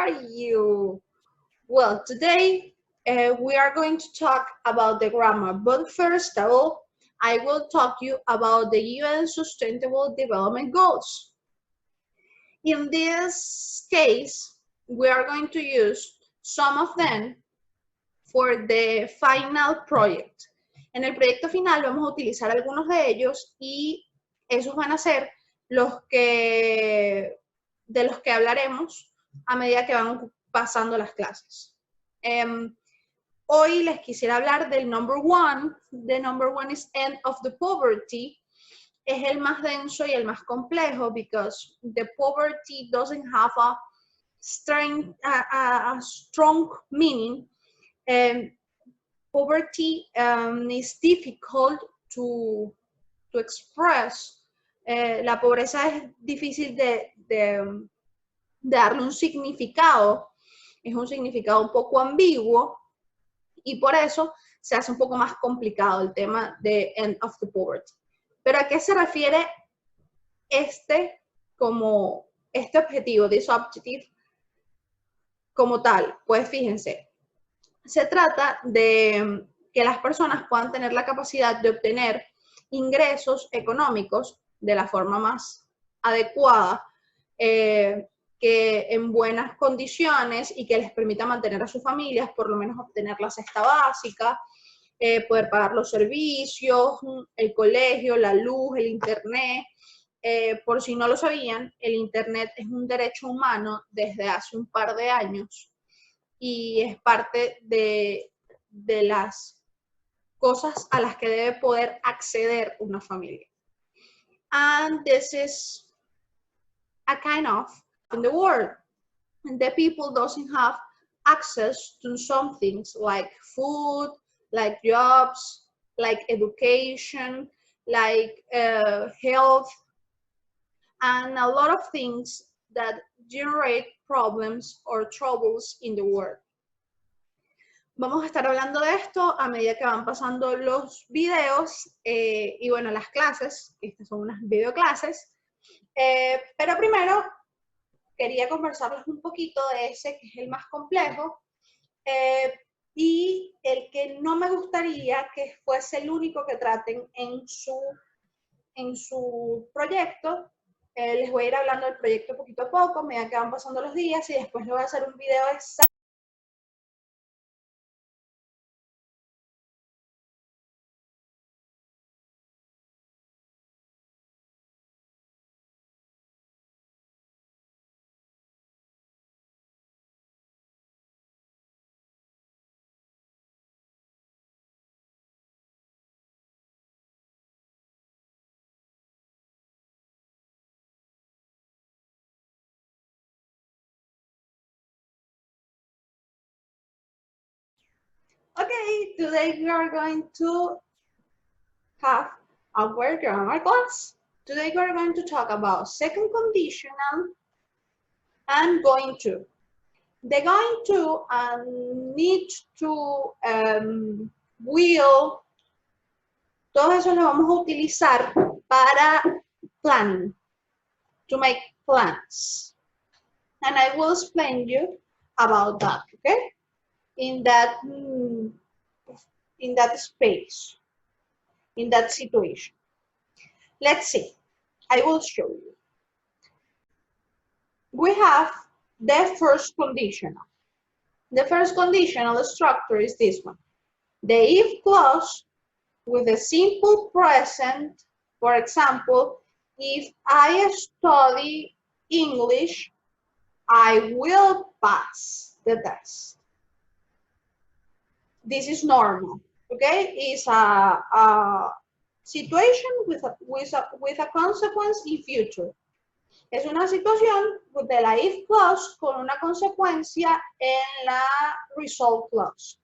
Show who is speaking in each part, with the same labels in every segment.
Speaker 1: are you? Well, today we are going to talk about the grammar, but first of all, I will talk you about the UN Sustainable Development Goals. In this case, we are going to use some of them for the final project. En el proyecto final vamos a utilizar algunos de ellos y esos van a ser de los que hablaremos a medida que van pasando las clases. Hoy les quisiera hablar del number one. The number one is end of the poverty. Es el más denso y el más complejo because the poverty doesn't have a strong meaning. Poverty is difficult to express. La pobreza es difícil de darle un significado. Es un significado un poco ambiguo y por eso se hace un poco más complicado el tema de end of the poverty. Pero ¿a qué se refiere este objetivo, this objective, como tal? Pues fíjense, se trata de que las personas puedan tener la capacidad de obtener ingresos económicos de la forma más adecuada, que en buenas condiciones y que les permita mantener a sus familias, por lo menos obtener la cesta básica, poder pagar los servicios, el colegio, la luz, el internet. Por si no lo sabían, el internet es un derecho humano desde hace un par de años y es parte de las cosas a las que debe poder acceder una familia. And this is a kind of in the world. The people doesn't have access to some things like food, like jobs, like education, like health, and a lot of things that generate problems or troubles in the world. Vamos a estar hablando de esto a medida que van pasando los videos y bueno, las clases. Estas son unas videoclases. Pero primero quería conversarles un poquito de ese que es el más complejo y el que no me gustaría que fuese el único que traten en su proyecto. Les voy a ir hablando del proyecto poquito a poco, a medida que van pasando los días y después les voy a hacer un video exacto. Okay, today we are going to have our grammar class. Today we are going to talk about second conditional and going to. The going to need to, will, todo eso lo vamos a utilizar para planning, to make plans. And I will explain you about that, okay? In that space, in that situation. Let's see. I will show you. We have the first conditional. The first conditional structure is this one. The if clause with a simple present. For example, if I study English, I will pass the test. This is normal, okay? It's a situation with a consequence in future. Es una situación de la if clause con una consecuencia en la result clause.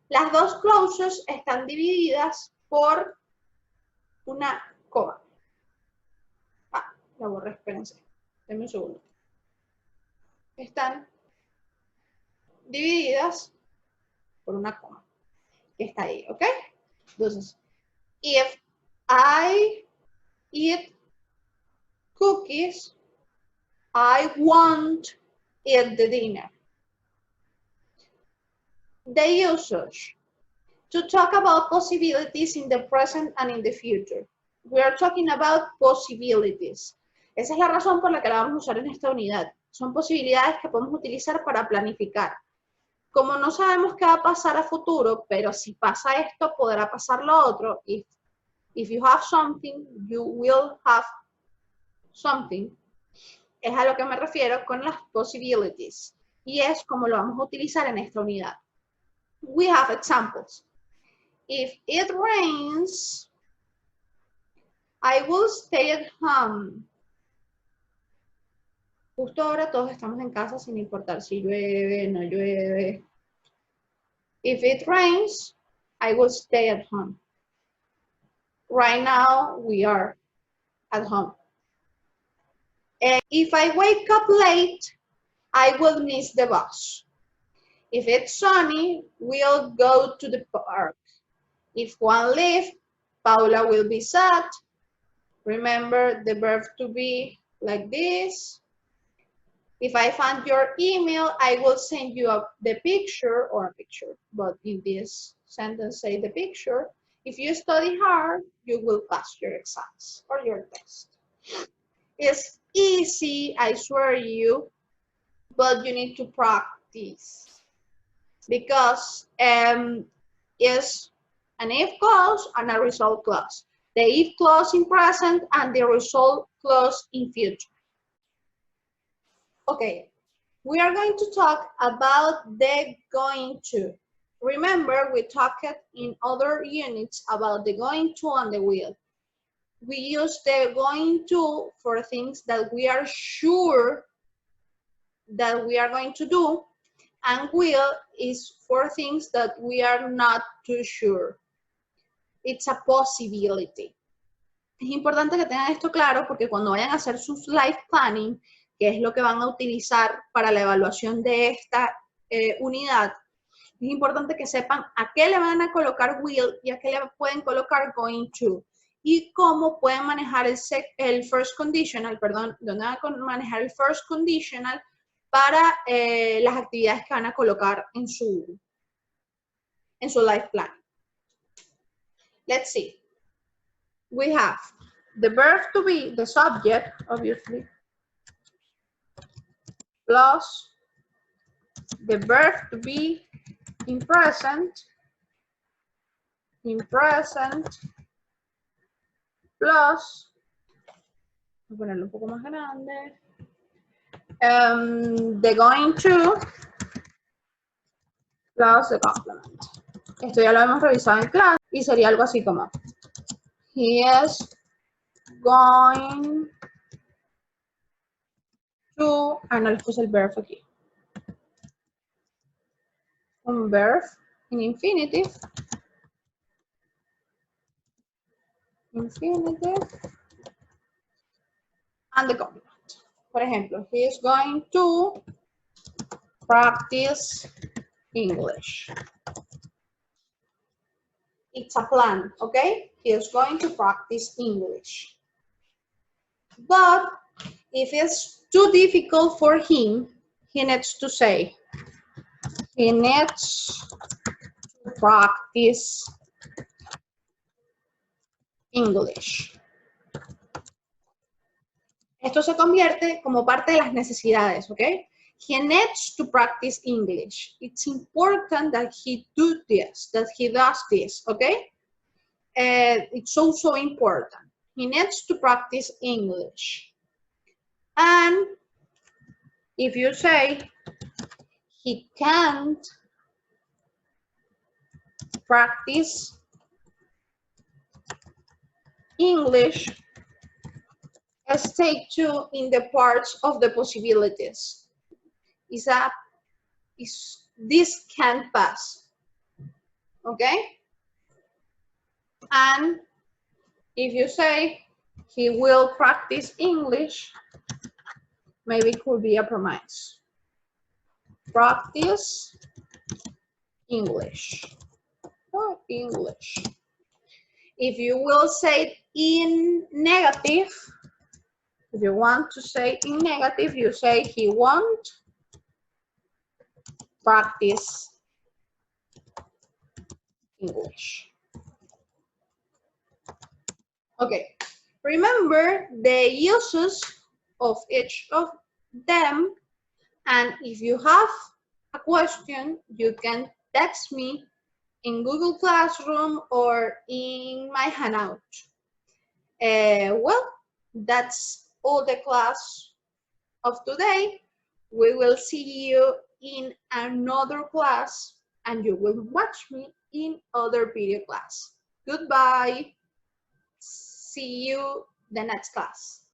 Speaker 1: Las dos clauses están divididas por una coma. La borré, espérense. Denme un segundo. Están divididas por una coma que está ahí, ¿ok? Entonces, if I eat cookies, I want eat the dinner. The usage. To talk about possibilities in the present and in the future. We are talking about possibilities. Esa es la razón por la que la vamos a usar en esta unidad. Son posibilidades que podemos utilizar para planificar. Como no sabemos qué va a pasar a futuro, pero si pasa esto, podrá pasar lo otro. If you have something, you will have something. Es a lo que me refiero con las possibilities. Y es como lo vamos a utilizar en esta unidad. We have examples. If it rains, I will stay at home. Justo ahora todos estamos en casa sin importar si llueve, no llueve. If it rains, I will stay at home. Right now, we are at home. And if I wake up late, I will miss the bus. If it's sunny, we'll go to the park. If Juan leaves, Paula will be sad. Remember the verb to be like this. If I find your email, I will send you the picture or a picture, but in this sentence, say the picture. If you study hard, you will pass your exams or your test. It's easy, I swear you, but you need to practice because it's an if clause and a result clause. The if clause in present and the result clause in future. Okay, we are going to talk about the going to. Remember, we talked in other units about the going to and the will. We use the going to for things that we are sure that we are going to do, and will is for things that we are not too sure. It's a possibility. Es importante que tengan esto claro porque cuando vayan a hacer sus life planning, que es lo que van a utilizar para la evaluación de esta unidad, es importante que sepan a qué le van a colocar will y a qué le pueden colocar going to. Y cómo pueden manejar el first conditional, perdón, dónde van a manejar el first conditional para las actividades que van a colocar en su life plan. Let's see. We have the verb to be, the subject, obviously, plus the verb to be in present, plus, voy a ponerlo un poco más grande, the going to, plus the complement. Esto ya lo hemos revisado en clase y sería algo así como, he is going to, no les puse el verb aquí. Un verb in infinitive. And the complement. Por ejemplo, he is going to practice English. It's a plan, okay? He is going to practice English. But if it's too difficult for him, he needs to say, he needs to practice English. Esto se convierte como parte de las necesidades, ¿ok? He needs to practice English. It's important that he do this, that he does this, okay? It's also important. He needs to practice English. And if you say he can't practice English, stay tuned in the parts of the possibilities. This can't pass, okay? And if you say he will practice English, maybe it could be a promise. Practice English. Oh, English. If you will say it in negative, if you want to say in negative, you say he won't practice English. Okay, remember the uses of each of them, and if you have a question, you can text me in Google Classroom or in my Hangout. Well, that's all the class of today. We will see you in another class, and you will watch me in other video class. Goodbye. See you the next class.